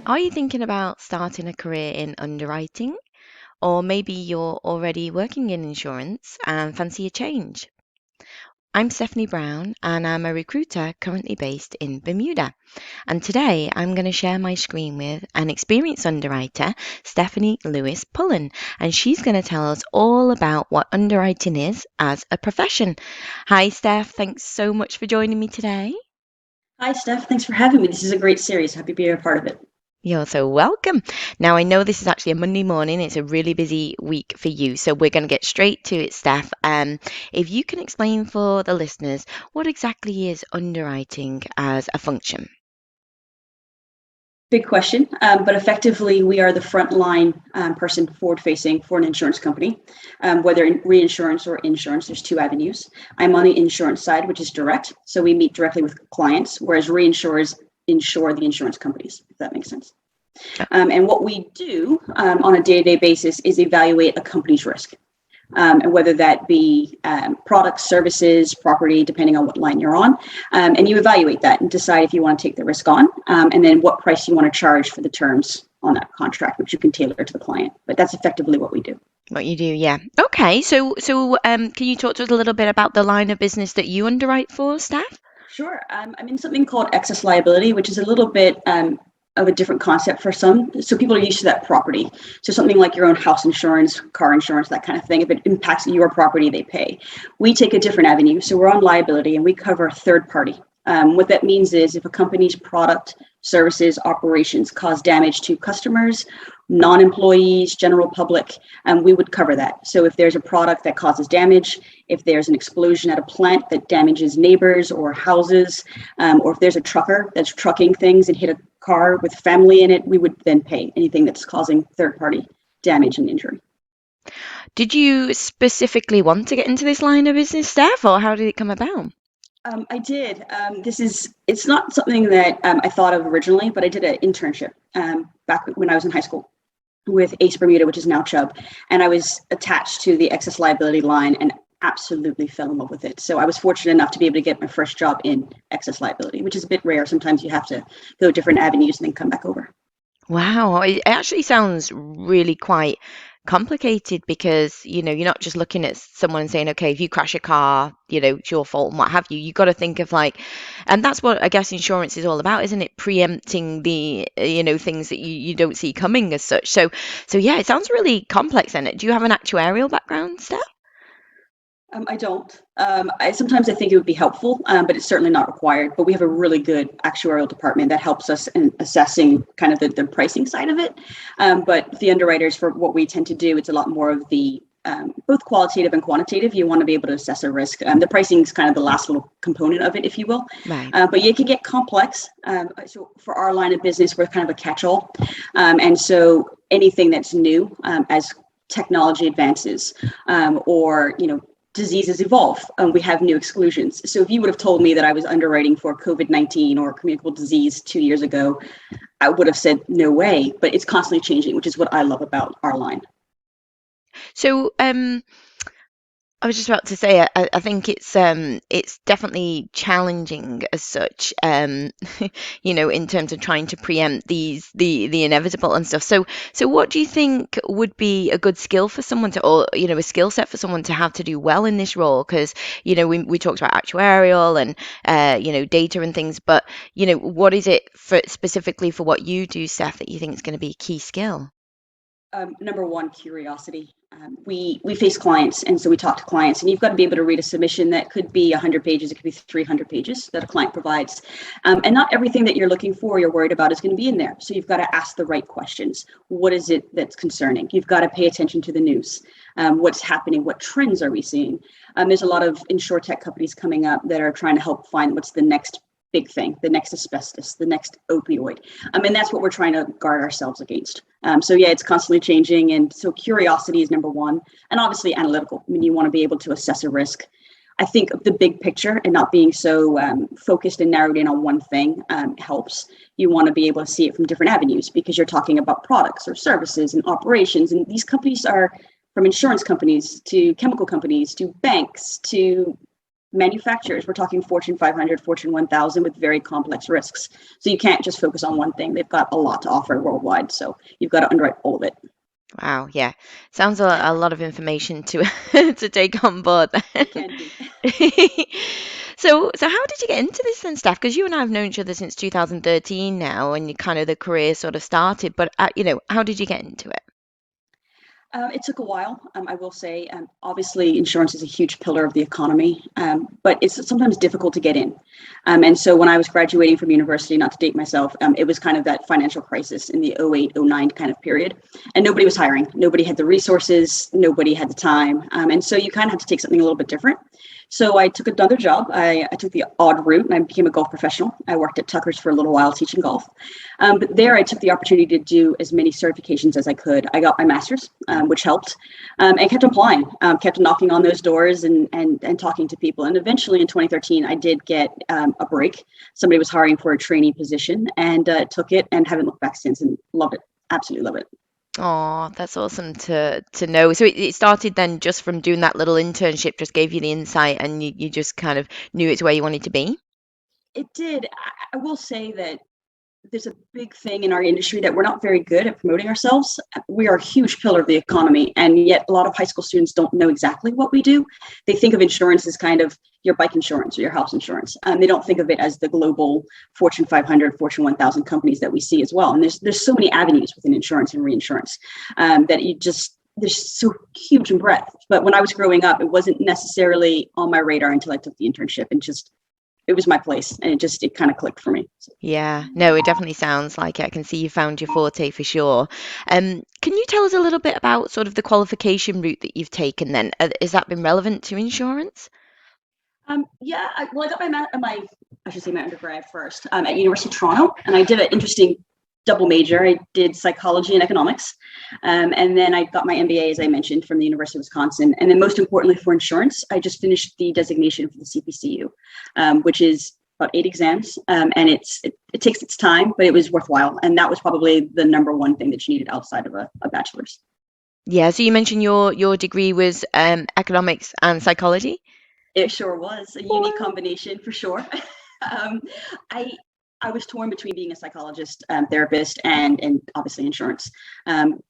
Are you thinking about starting a career in underwriting? Or maybe you're already working in insurance and fancy a change? I'm Stephanie Brown and I'm a recruiter currently based in Bermuda. And today I'm going to share my screen with an experienced underwriter, Stephanie Lewis Pullen, and she's going to tell us all about what underwriting is as a profession. Hi, Steph. Thanks so much for joining me today. Hi, Steph. Thanks for having me. This is a great series. Happy to be a part of it. You're so welcome. Now, I know this is actually a Monday morning. It's a really busy week for you. So we're going to get straight to it, Steph. If you can explain for the listeners what exactly is underwriting as a function? Big question, but effectively, we are the frontline person forward facing for an insurance company, whether in reinsurance or insurance. There's two avenues. I'm on the insurance side, which is direct. So we meet directly with clients, whereas reinsurers insure the insurance companies, if that makes sense. And what we do on a day to day basis is evaluate a company's risk. And whether that be products, services, property, depending on what line you're on. And you evaluate that and decide if you want to take the risk on, and then what price you want to charge for the terms on that contract, which you can tailor to the client. But that's effectively what we do. What you do, yeah. Okay, so can you talk to us a little bit about the line of business that you underwrite for, Steph? Sure. I'm in something called excess liability, which is a little bit of a different concept for some. So people are used to that property. So something like your own house insurance, car insurance, that kind of thing. If it impacts your property, they pay. We take a different avenue. So we're on liability and we cover third party. What that means is if a company's product, services, operations cause damage to customers, non-employees, general public, we would cover that. So if there's a product that causes damage, if there's an explosion at a plant that damages neighbors or houses, or if there's a trucker that's trucking things and hit a car with family in it, we would then pay anything that's causing third-party damage and injury. Did you specifically want to get into this line of business, Steph, or how did it come about? I did. It's not something that I thought of originally, but I did an internship back when I was in high school with Ace Bermuda, which is now Chubb. And I was attached to the excess liability line and absolutely fell in love with it. So I was fortunate enough to be able to get my first job in excess liability, which is a bit rare. Sometimes you have to go different avenues and then come back over. Wow, it actually sounds really quite complicated because, you're not just looking at someone and saying, okay, if you crash a car, it's your fault and what have you. You got to think of like, and that's what I guess insurance is all about, isn't it? Preempting the, things that you don't see coming as such. So yeah, it sounds really complex. And do you have an actuarial background, Steph? I don't. I think it would be helpful, but it's certainly not required. But we have a really good actuarial department that helps us in assessing kind of the pricing side of it. But the underwriters, for what we tend to do, it's a lot more of the both qualitative and quantitative. You want to be able to assess a risk. The pricing is kind of the last little component of it, if you will. Right. But it can get complex. So for our line of business, we're kind of a catch-all. And so anything that's new as technology advances, or diseases evolve. We have new exclusions. So if you would have told me that I was underwriting for COVID-19 or communicable disease 2 years ago, I would have said no way. But it's constantly changing, which is what I love about our line. So, I was just about to say, I think it's definitely challenging as such, in terms of trying to preempt the inevitable and stuff. So what do you think would be a good skill for someone to, or a skill set for someone to have to do well in this role? Because we talked about actuarial and data and things, but what is it for specifically for what you do, Steph, that you think is going to be a key skill? Number one, curiosity. We face clients, and so we talk to clients, and you've got to be able to read a submission that could be 100 pages, it could be 300 pages that a client provides, and not everything that you're looking for, you're worried about, is going to be in there. So you've got to ask the right questions. What is it that's concerning? You've got to pay attention to the news. What's happening? What trends are we seeing? There's a lot of insurtech companies coming up that are trying to help find what's the next big thing, the next asbestos, the next opioid. And that's what we're trying to guard ourselves against. So yeah, it's constantly changing. And so curiosity is number one, and obviously analytical. I mean, you want to be able to assess a risk. I think the big picture and not being so focused and narrowed in on one thing helps. You want to be able to see it from different avenues because you're talking about products or services and operations. And these companies are from insurance companies to chemical companies to banks to manufacturers. We're talking Fortune 500, Fortune 1000 with very complex risks. So you can't just focus on one thing. They've got a lot to offer worldwide. So you've got to underwrite all of it. Wow, yeah. Sounds a lot of information to to take on board then. It can be. So how did you get into this then, Steph? Because you and I have known each other since 2013 now, and you kind of the career sort of started. But how did you get into it? It took a while, I will say. Obviously, insurance is a huge pillar of the economy, but it's sometimes difficult to get in. And so when I was graduating from university, not to date myself, it was kind of that financial crisis in the 08, 09 kind of period. And nobody was hiring. Nobody had the resources. Nobody had the time. And so you kind of had to take something a little bit different. So I took another job. I took the odd route and I became a golf professional. I worked at Tucker's for a little while teaching golf. But there I took the opportunity to do as many certifications as I could. I got my master's, which helped, and kept applying, kept knocking on those doors and talking to people. And eventually in 2013, I did get a break. Somebody was hiring for a trainee position and took it and haven't looked back since and love it. Absolutely love it. Oh, that's awesome to know. So it started then just from doing that little internship, just gave you the insight, and you just kind of knew it's where you wanted to be. It did. I will say that there's a big thing in our industry that we're not very good at promoting ourselves. We are a huge pillar of the economy, and yet a lot of high school students don't know exactly what we do. They think of insurance as kind of your bike insurance or your house insurance. They don't think of it as the global Fortune 500, Fortune 1000 companies that we see as well. And there's so many avenues within insurance and reinsurance that you just there's so huge in breadth. But when I was growing up, it wasn't necessarily on my radar until I took the internship and just it was my place, and it kind of clicked for me. So, Yeah, no, it definitely sounds like it. I can see you found your forte for sure. Can you tell us a little bit about sort of the qualification route that you've taken then? Has that been relevant to insurance? yeah, I got I should say my undergrad first at University of Toronto, and I did an interesting double major. I did psychology and economics, and then I got my MBA, as I mentioned, from the University of Wisconsin. And then, most importantly, for insurance, I just finished the designation for the CPCU, which is about 8 exams, and it takes its time, but it was worthwhile. And that was probably the number one thing that you needed outside of a bachelor's. Yeah, so you mentioned your degree was economics and psychology. It sure was a unique Wow. combination for sure. um, I I was torn between being a psychologist, therapist, and obviously insurance. Um,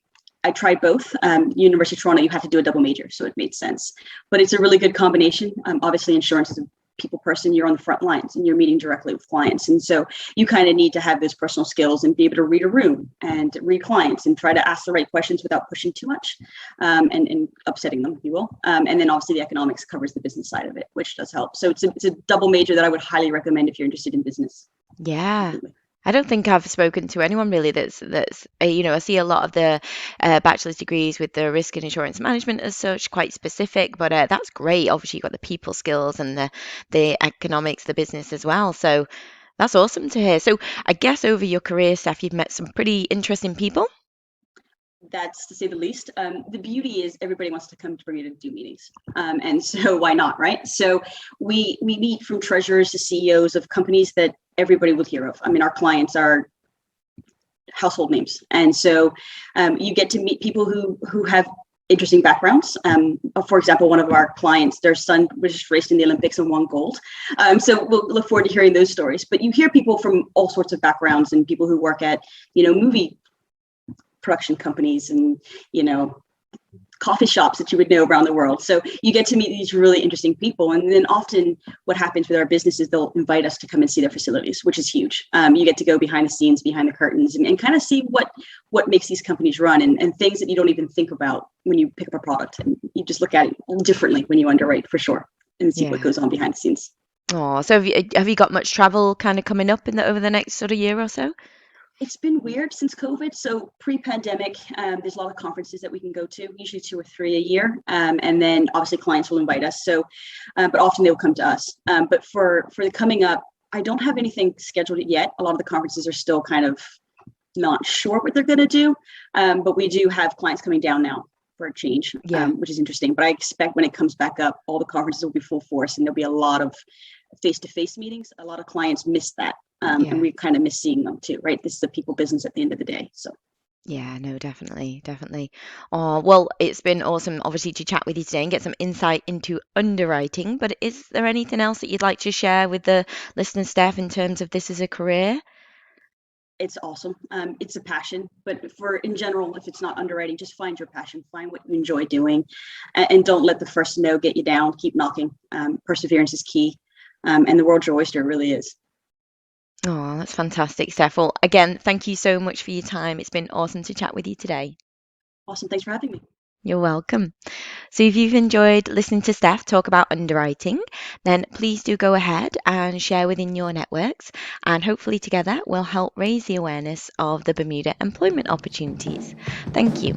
I tried both. University of Toronto, you have to do a double major, so it made sense. But it's a really good combination. Obviously, insurance is a people person. You're on the front lines and you're meeting directly with clients, and so you kind of need to have those personal skills and be able to read a room and read clients and try to ask the right questions without pushing too much, and upsetting them, if you will. And then obviously the economics covers the business side of it, which does help. So it's a double major that I would highly recommend if you're interested in business. Yeah. Completely. I don't think I've spoken to anyone really that's I see a lot of the bachelor's degrees with the risk and insurance management as such, quite specific, but that's great. Obviously, you've got the people skills and the economics, the business as well. So that's awesome to hear. So I guess over your career, Steph, you've met some pretty interesting people. That's to say the least. The beauty is everybody wants to come to Bermuda to do meetings, and so why not, right? So we meet from treasurers to CEOs of companies that everybody would hear of. I mean, our clients are household names, and so you get to meet people who have interesting backgrounds. For example, one of our clients, their son was just raced in the Olympics and won gold. So we'll look forward to hearing those stories. But you hear people from all sorts of backgrounds and people who work at, movie production companies and, coffee shops that you would know around the world. So you get to meet these really interesting people. And then often what happens with our businesses, they'll invite us to come and see their facilities, which is huge. You get to go behind the scenes, behind the curtains, and kind of see what makes these companies run, and things that you don't even think about when you pick up a product. And you just look at it differently when you underwrite, for sure, and see what Yeah. goes on behind the scenes. Oh, so have you got much travel kind of coming up in the over the next sort of year or so? It's been weird since COVID. So pre-pandemic, there's a lot of conferences that we can go to, usually 2 or 3 a year. And then obviously clients will invite us. So, but often they'll come to us. But for the coming up, I don't have anything scheduled yet. A lot of the conferences are still kind of not sure what they're going to do. But we do have clients coming down now for a change, Yeah. which is interesting. But I expect when it comes back up, all the conferences will be full force and there'll be a lot of face-to-face meetings. A lot of clients miss that. And Yeah. we kind of miss seeing them too, right? This is a people business at the end of the day. So Yeah, no, definitely, definitely. Oh, well, it's been awesome, obviously, to chat with you today and get some insight into underwriting. But is there anything else that you'd like to share with the listeners, Steph, in terms of this as a career? It's awesome. It's a passion, but for in general, if it's not underwriting, just find your passion, find what you enjoy doing, and don't let the first no get you down. Keep knocking. Perseverance is key, and the world's your oyster. It really is. Oh, that's fantastic, Steph. Well, again, thank you so much for your time. It's been awesome to chat with you today. Awesome. Thanks for having me. You're welcome. So, if you've enjoyed listening to Steph talk about underwriting, then please do go ahead and share within your networks, and hopefully, together, we'll help raise the awareness of the Bermuda employment opportunities. Thank you.